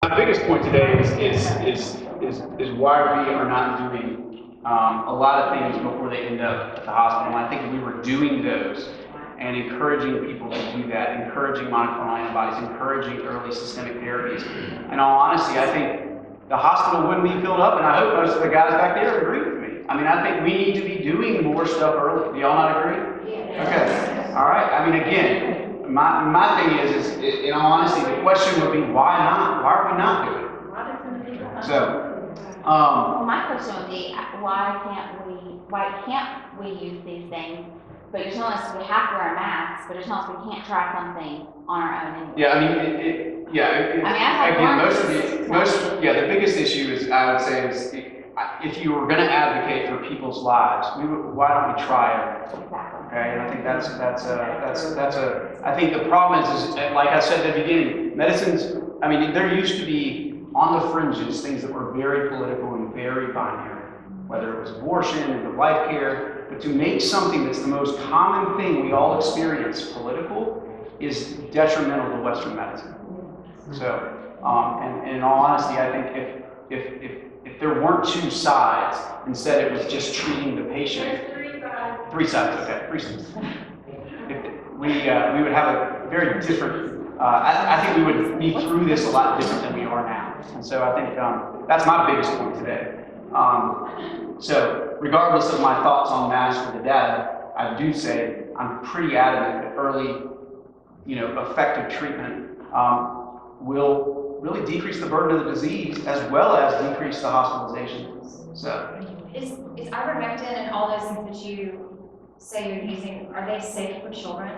My biggest point today is why we are not doing a lot of things before they end up at the hospital. And I think if we were doing those and encouraging people to do that, encouraging monoclonal antibodies, encouraging early systemic therapies. In all honesty, I think the hospital wouldn't be filled up, and I hope most of the guys back there agree with me. I mean, I think we need to be doing more stuff early. Do y'all not agree? Yeah. Okay. All right. I mean, again, my thing is in all honesty, the question would be why not? Why are we not doing it? So, Well, my question would be, why can't we use these things? But you're telling us we have to wear a mask, but you're telling us we can't try something on our own anyway. yeah, I mean, the biggest issue is, I would say, is if you were going to advocate for people's lives, why don't we try it? Exactly. Okay, and I think I think the problem is like I said at the beginning, medicines, I mean, there used to be on the fringes things that were very political and very binary, whether it was abortion and life care, but to make something that's the most common thing we all experience political is detrimental to Western medicine. So, and in all honesty, I think if there weren't two sides, instead it was just treating the patient. Three sides, okay, three sides. We would have a very different, I think we would be through this a lot different than we are now. And so I think that's my biggest point today. So regardless of my thoughts on masks or the data, I do say I'm pretty adamant that early, effective treatment will really decrease the burden of the disease as well as decrease the hospitalizations. So is ivermectin and all those things that you say you're using, are they safe for children?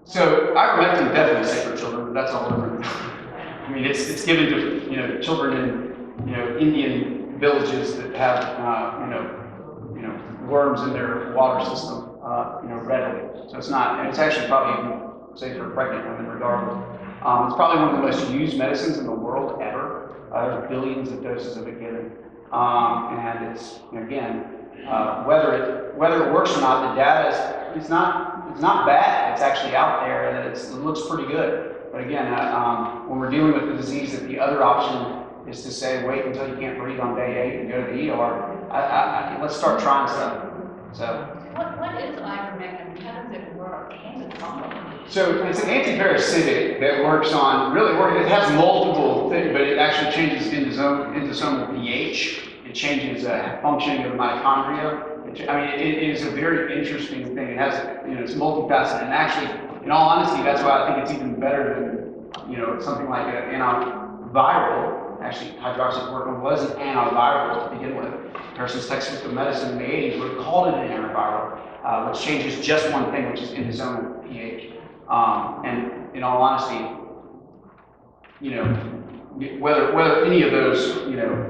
So ivermectin definitely safe for children, but that's all different. I mean, it's given to children in Indian villages that have worms in their water system readily. So it's not, and it's actually probably even safe for pregnant women regardless. It's probably one of the most used medicines in the world ever. There's billions of doses of it given, and it's again whether it works or not, the data is not bad. It's actually out there, and it looks pretty good. But again, when we're dealing with the disease, that the other option is to say wait until you can't breathe on day 8 and go to the ER. Let's start trying stuff. So. What is ivermectin? How does it work? So it's an antiparasitic that works on, it has multiple things, but it actually changes endosomal pH. It changes functioning of the mitochondria. It is a very interesting thing. It has, it's multifaceted, and actually, in all honesty, that's why I think it's even better than, something like an antiviral. Actually, hydroxychloroquine was an antiviral to begin with. Person's textbook of medicine in the 80s would have called it an antiviral, which changes just one thing, which is endosomal pH. And in all honesty, whether any of those,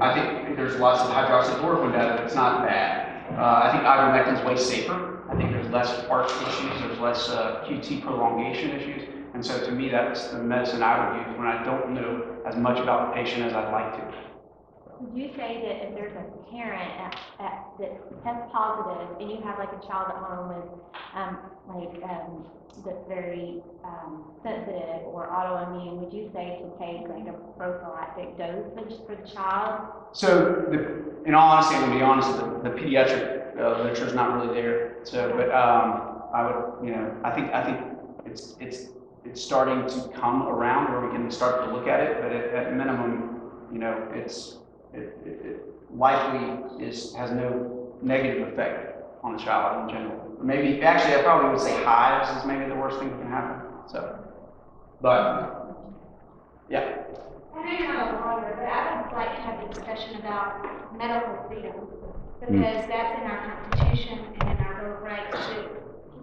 I think there's lots of hydroxychloroquine data that's not bad. I think ivermectin's way safer. I think there's less arch issues, there's less QT prolongation issues. And so to me, that's the medicine I would use when I don't know as much about the patient as I'd like to. Would you say that if there's a parent that tests positive and you have like a child at home with that's very sensitive or autoimmune, would you say to take like a prophylactic dosage for the child? So, in all honesty, I'm going to be honest, the pediatric literature is not really there. So, but I would, I think it's starting to come around where we can start to look at it. But at minimum, it likely has no negative effect on the child in general. Maybe, actually, I probably would say hives is maybe the worst thing that can happen. So, but, yeah. I know you're not a lawyer, but I would like to have a discussion about medical freedom, because that's in our Constitution and in our Bill of Rights to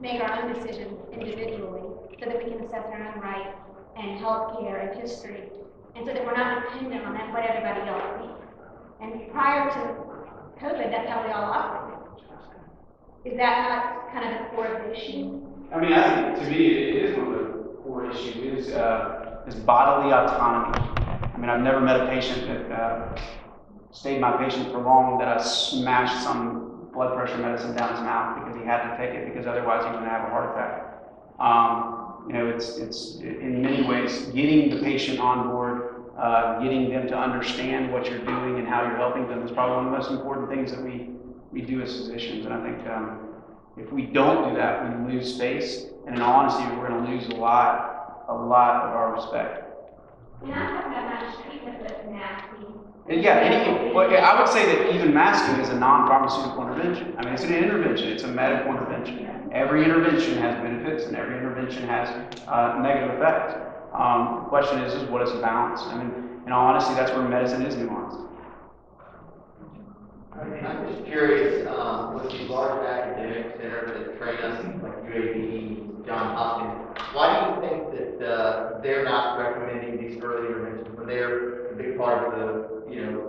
make our own decisions individually so that we can assess our own rights and health care and history, and so that we're not dependent on what everybody else thinks. And prior to COVID, that's how we all operated. Is that not kind of the core of the issue? I mean, I think to me it is one of the core issues is bodily autonomy. I mean, I've never met a patient that stayed my patient for long that I smashed some blood pressure medicine down his mouth because he had to take it because otherwise he was going to have a heart attack. It's in many ways getting the patient on board, getting them to understand what you're doing and how you're helping them is probably one of the most important things that we do as physicians. And I think if we don't do that, we lose space. And in all honesty, we're going to lose a lot of our respect. And I'm talking about not just treatment, but nasty. And I would say that even masking is a non-pharmaceutical intervention. I mean, it's an intervention. It's a medical intervention. Every intervention has benefits, and every intervention has negative effects. The question is what is the balance? I mean, in all honesty, that's where medicine is nuanced. I'm just curious, with these large academic centers that train us, like UAB, Johns Hopkins, why do you think that they're not recommending these early interventions when they're a big part of the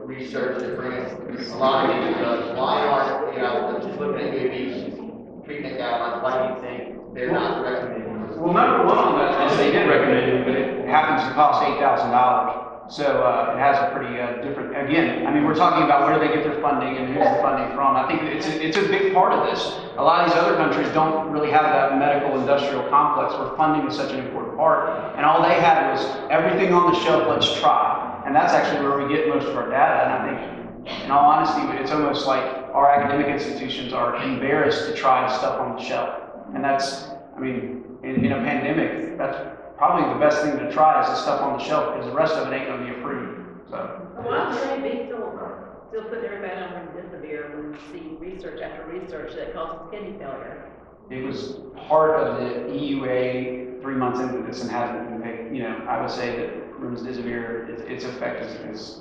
research that brings a lot of these drugs? Why aren't, just looking at UAB's treatment guidelines, why do you think they're not recommending this? Well, number one on that is they did recommend it, but it happens to cost $8,000. So it has a pretty different, again, I mean, we're talking about where they get their funding and who's the funding from. I think it's a big part of this. A lot of these other countries don't really have that medical industrial complex where funding is such an important part. And all they had was everything on the shelf, let's try. And that's actually where we get most of our data. And I think, in all honesty, it's almost like our academic institutions are embarrassed to try stuff on the shelf. And that's, I mean, in a pandemic, that's probably the best thing to try is the stuff on the shelf because the rest of it ain't going to be approved. So. Why would they be still putting everybody on remdesivir when you see research after research that causes kidney failure? It was part of the EUA 3 months into this and hasn't been taken. I would say that remdesivir, its effect is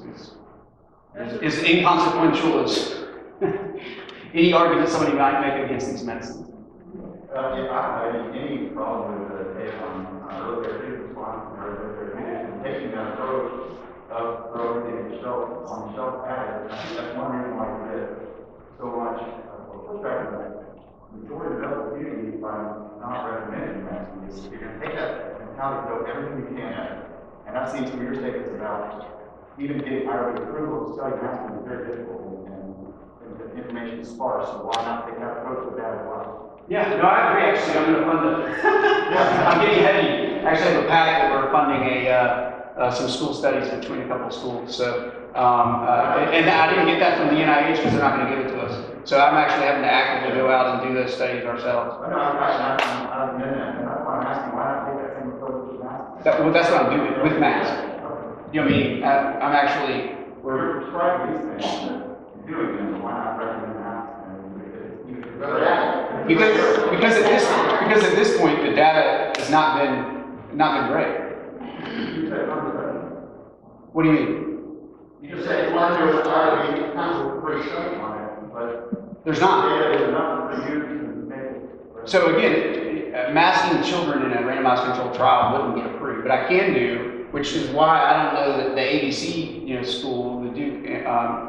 inconsequential as any argument somebody might make against these medicines. I don't have any problem with the take on early therapeutic response and taking that approach of throwing the shelf on the shelf pattern. I think that's one reason why we get so much pushback. The majority of the medical community, by not recommending masking, is you're going to take that mentality, throw everything you can, and I've seen some of your statements about even getting IRB approval to study masking is very difficult, and the information is sparse, so why not take that approach with that as well? Yeah, no, I agree. Actually, I'm going to fund it. I'm getting heavy. Actually, I have a pack that we're funding some school studies between a couple of schools. So, and I didn't get that from the NIH because they're not going to give it to us. So I'm actually having to actively go out and do those studies ourselves. I know, I'm in that, and that's why I'm asking, why not take that same approach with masking? Well, that's what I'm doing with masks. You know what I mean? I'm actually, We're prescribing these things, and doing them, why not recommend masks? because at this point the data has not been great. What do you mean? You just said one there was already kind of pretty study on it, but There's not. data is enough for you to make it. So again, masking children in a randomized controlled trial wouldn't get approved, but I can do, which is why I don't know that the ABC, school, the Duke,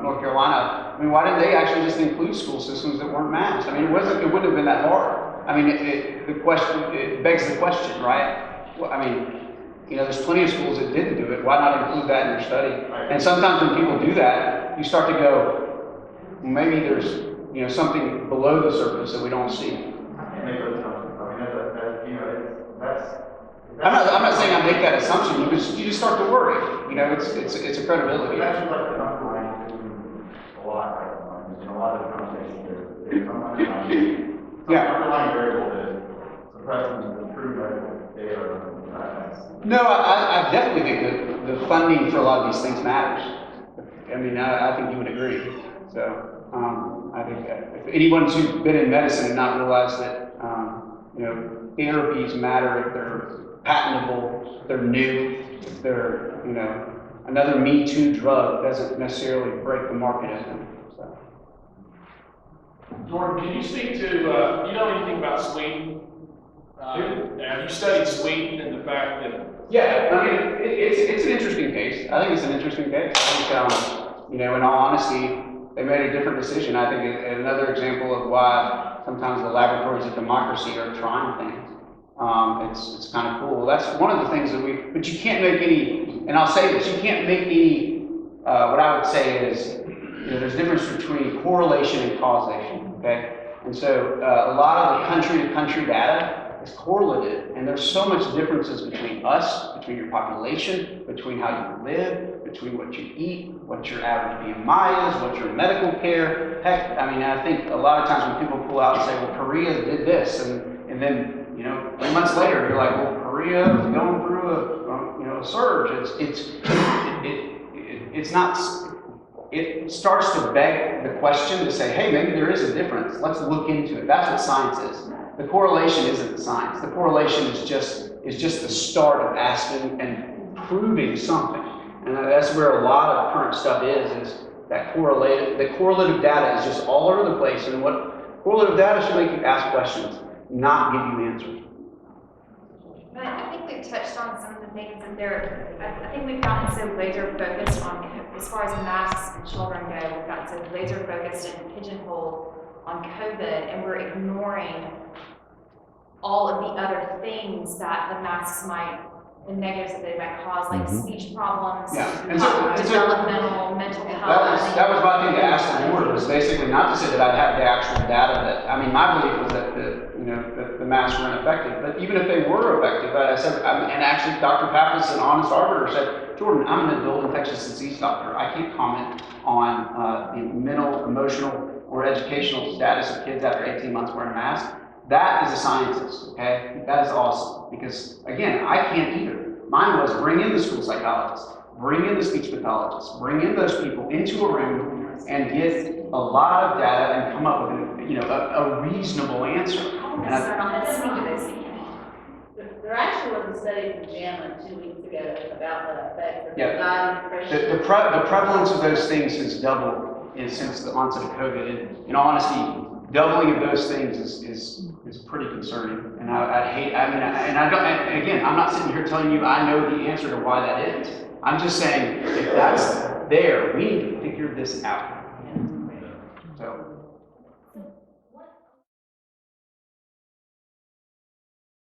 North Carolina. I mean, why didn't they actually just include school systems that weren't masked? I mean, it wouldn't have been that hard. I mean, it begs the question, right? Well, I mean, there's plenty of schools that didn't do it. Why not include that in your study? And sometimes when people do that, you start to go, well, maybe there's, something below the surface that we don't see. I can't make those assumptions. I mean, that's. I'm not saying I make that assumption. You just start to worry. It's a credibility. That's just like the underlying system a lot, right? In a lot of the conversations, there's some underlying variable that is suppressing the true medical data or facts. No, I definitely think that the funding for a lot of these things matters. I mean, I think you would agree. So I think if anyone's who's been in medicine and not realized that therapies matter if they're patentable, if they're new, if they're another Me Too drug doesn't necessarily break the market as them. So. Jordan, can you speak to, do you know anything about Sweden? Have you studied Sweden and the fact that... Yeah, I mean, it's an interesting case. I think it's an interesting case. I think, in all honesty, they made a different decision. I think another example of why sometimes the laboratories of democracy are trying things. It's kind of cool. That's one of the things that but you can't make any, and I'll say this, you can't make any, what I would say is, there's a difference between correlation and causation, okay? And so a lot of the country-to-country data is correlative, and there's so much differences between us, between your population, between how you live, between what you eat, what your average BMI is, what your medical care. Heck, I mean, I think a lot of times when people pull out and say, well, Korea did this, and then, 3 months later, you're like, well, Korea is going through a surge. It's not. It starts to beg the question to say, hey, maybe there is a difference. Let's look into it. That's what science is. The correlation isn't the science. The correlation is just the start of asking and proving something. And that's where a lot of current stuff is that the correlative data is just all over the place. And what correlative data should make you ask questions, not give you answers. But I think we've touched on some of the things that I think we've gotten so laser focused on, as far as masks and children go, we've gotten so laser focused and pigeonholed on COVID, and we're ignoring all of the other things that the masks might, the negatives that they might cause, like speech problems, developmental, mental health. That was my thing to ask the board, was basically not to say that I have the actual data that, I mean, my belief was that the masks weren't effective, but even if they were effective, I said, and actually Dr. Pappas, an honest arbiter, said, Jordan, I'm an adult infectious disease doctor. I can't comment on the mental, emotional, or educational status of kids after 18 months wearing masks. That is a scientist, okay? That is awesome, because again, I can't either. Mine was bring in the school psychologist, bring in the speech pathologist, bring in those people into a room and get a lot of data and come up with a reasonable answer. And I start on listening to those people. There actually was a study from JAMA 2 weeks ago about the effects of Yeah. anxiety, depression. The prevalence of those things has doubled since the onset of COVID. And in honesty, doubling of those things is pretty concerning. And again, I'm not sitting here telling you I know the answer to why that is. I'm just saying, if that's there, we need to figure this out. So.